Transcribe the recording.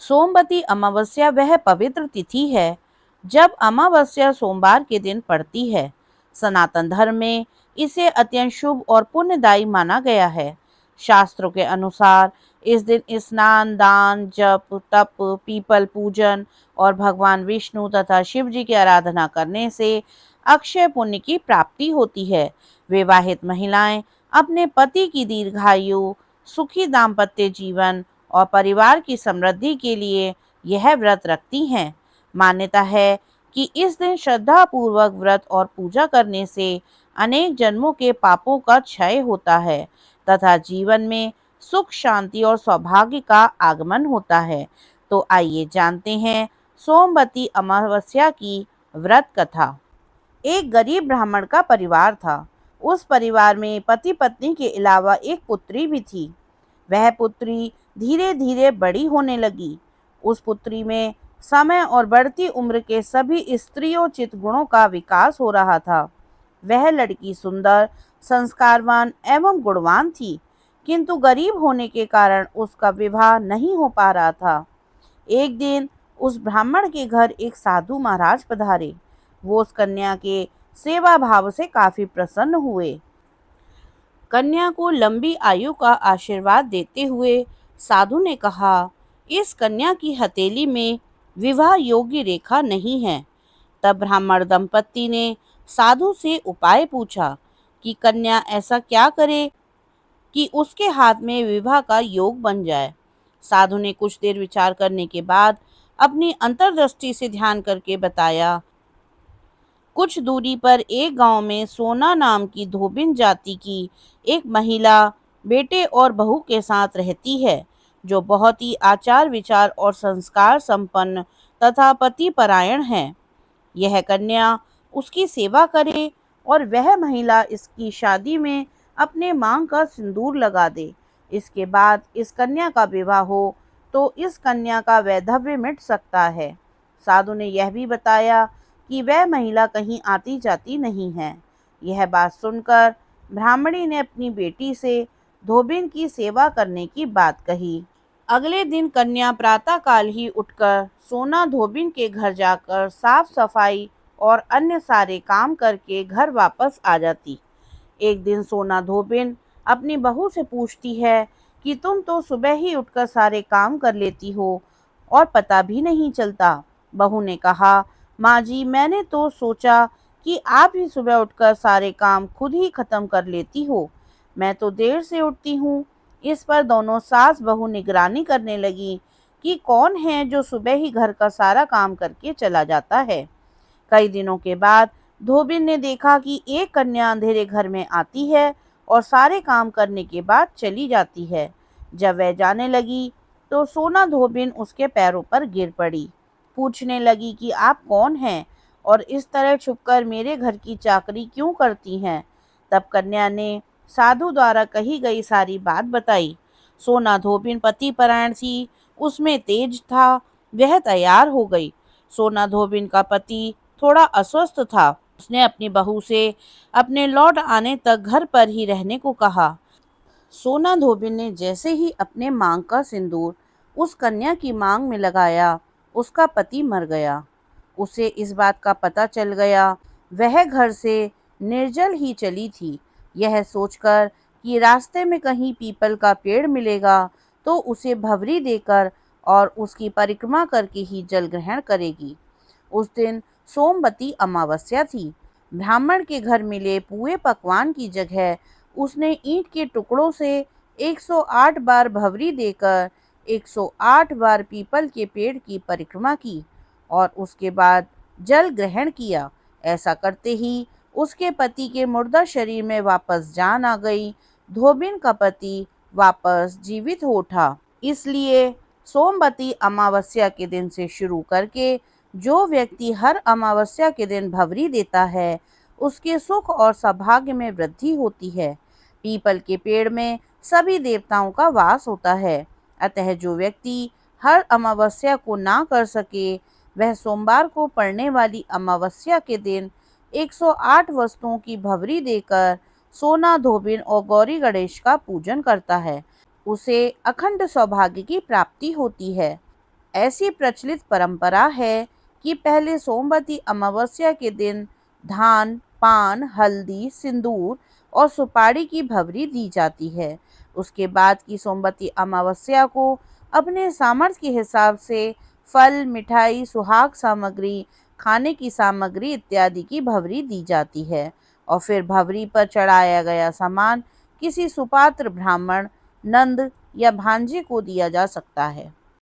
सोमवती अमावस्या वह पवित्र तिथि है जब अमावस्या सोमवार के दिन पड़ती है। सनातन धर्म में इसे अत्यंत शुभ और पुण्यदायी माना गया है। शास्त्रों के अनुसार इस दिन स्नान, दान, जप, तप, पीपल पूजन और भगवान विष्णु तथा शिव जी की आराधना करने से अक्षय पुण्य की प्राप्ति होती है। विवाहित महिलाएं अपने पति की दीर्घायु, सुखी दाम्पत्य जीवन और परिवार की समृद्धि के लिए यह व्रत रखती हैं। मान्यता है कि इस दिन श्रद्धा पूर्वक व्रत और पूजा करने से अनेक जन्मों के पापों का क्षय होता है तथा जीवन में सुख, शांति और सौभाग्य का आगमन होता है। तो आइए जानते हैं सोमवती अमावस्या की व्रत कथा। एक गरीब ब्राह्मण का परिवार था। उस परिवार में पति पत्नी के अलावा एक पुत्री भी थी। वह पुत्री धीरे धीरे बड़ी होने लगी। उस पुत्री में समय और बढ़ती उम्र के सभी स्त्रियोचित गुणों का विकास हो रहा था। वह लड़की सुंदर, संस्कारवान एवं गुणवान थी, किंतु गरीब होने के कारण उसका विवाह नहीं हो पा रहा था। एक दिन उस ब्राह्मण के घर एक साधु महाराज पधारे। वो उस कन्या के सेवा भाव से काफी प्रसन्न हुए। कन्या को लंबी आयु का आशीर्वाद देते हुए साधु ने कहा, इस कन्या की हथेली में विवाह योग्य रेखा नहीं है। तब ब्राह्मण दंपत्ति ने साधु से उपाय पूछा कि कन्या ऐसा क्या करे कि उसके हाथ में विवाह का योग बन जाए। साधु ने कुछ देर विचार करने के बाद अपनी अंतर्दृष्टि से ध्यान करके बताया, कुछ दूरी पर एक गांव में सोना नाम की धोबिन जाति की एक महिला बेटे और बहू के साथ रहती है, जो बहुत ही आचार विचार और संस्कार संपन्न तथा पति परायण है। यह कन्या उसकी सेवा करे और वह महिला इसकी शादी में अपने मांग का सिंदूर लगा दे। इसके बाद इस कन्या का विवाह हो तो इस कन्या का वैधव्य मिट सकता है। साधु ने यह भी बताया कि वह महिला कहीं आती जाती नहीं है। यह बात सुनकर ब्राह्मणी ने अपनी बेटी से धोबिन की सेवा करने की बात कही। अगले दिन कन्या प्रातःकाल ही उठकर सोना धोबिन के घर जाकर साफ सफाई और अन्य सारे काम करके घर वापस आ जाती। एक दिन सोना धोबिन अपनी बहू से पूछती है कि तुम तो सुबह ही उठकर सारे काम कर लेती हो और पता भी नहीं चलता। बहू ने कहा, माँ जी, मैंने तो सोचा कि आप ही सुबह उठकर सारे काम खुद ही खत्म कर लेती हो। मैं तो देर से उठती हूँ। इस पर दोनों सास बहू निगरानी करने लगी कि कौन है जो सुबह ही घर का सारा काम करके चला जाता है। कई दिनों के बाद धोबिन ने देखा कि एक कन्या अंधेरे घर में आती है और सारे काम करने के बाद चली जाती है। जब वह जाने लगी तो सोना धोबिन उसके पैरों पर गिर पड़ी। पूछने लगी कि आप कौन हैं और इस तरह छुपकर मेरे घर की चाकरी क्यों करती हैं। तब कन्या ने साधु द्वारा कही गई सारी बात बताई। सोना धोबिन पति परायण थी, उसमें तेज था। वह तैयार हो गई। सोना धोबिन का पति थोड़ा अस्वस्थ था। उसने अपनी बहू से अपने लौट आने तक घर पर ही रहने को कहा। सोना धोबिन ने जैसे ही अपने मांग का सिंदूर उस कन्या की मांग में लगाया, उसका पति मर गया। उसे इस बात का पता चल गया। वह घर से निर्जल ही चली थी। यह सोचकर कि रास्ते में कहीं पीपल का पेड़ मिलेगा तो उसे भवरी देकर और उसकी परिक्रमा करके ही जल ग्रहण करेगी। उस दिन सोमवती अमावस्या थी। ब्राह्मण के घर मिले पुए पकवान की जगह उसने ईंट के टुकड़ों से 108 बार भवरी देकर 108 बार पीपल के पेड़ की परिक्रमा की और उसके बाद जल ग्रहण किया। ऐसा करते ही उसके पति के मुर्दा शरीर में वापस जान आ गई। धोबिन का पति वापस जीवित हो उठा। इसलिए सोमवती अमावस्या के दिन से शुरू करके जो व्यक्ति हर अमावस्या के दिन भवरी देता है, उसके सुख और सौभाग्य में वृद्धि होती है। पीपल के पेड़ में सभी देवताओं का वास होता है। अतः जो व्यक्ति हर अमावस्या को ना कर सके, वह सोमवार को पड़ने वाली अमावस्या के दिन 108 वस्तुओं की भवरी देकर सोना धोबिन और गौरी गणेश का पूजन करता है। उसे अखंड सौभाग्य की प्राप्ति होती है। ऐसी प्रचलित परंपरा है कि पहले सोमवती अमावस्या के दिन धान, पान, हल्दी, सिंदूर और सुपारी की भवरी दी जाती है। उसके बाद की सोमवती अमावस्या को अपने सामर्थ्य के हिसाब से फल, मिठाई, सुहाग सामग्री, खाने की सामग्री इत्यादि की भवरी दी जाती है और फिर भवरी पर चढ़ाया गया सामान किसी सुपात्र ब्राह्मण, नंद या भांजे को दिया जा सकता है।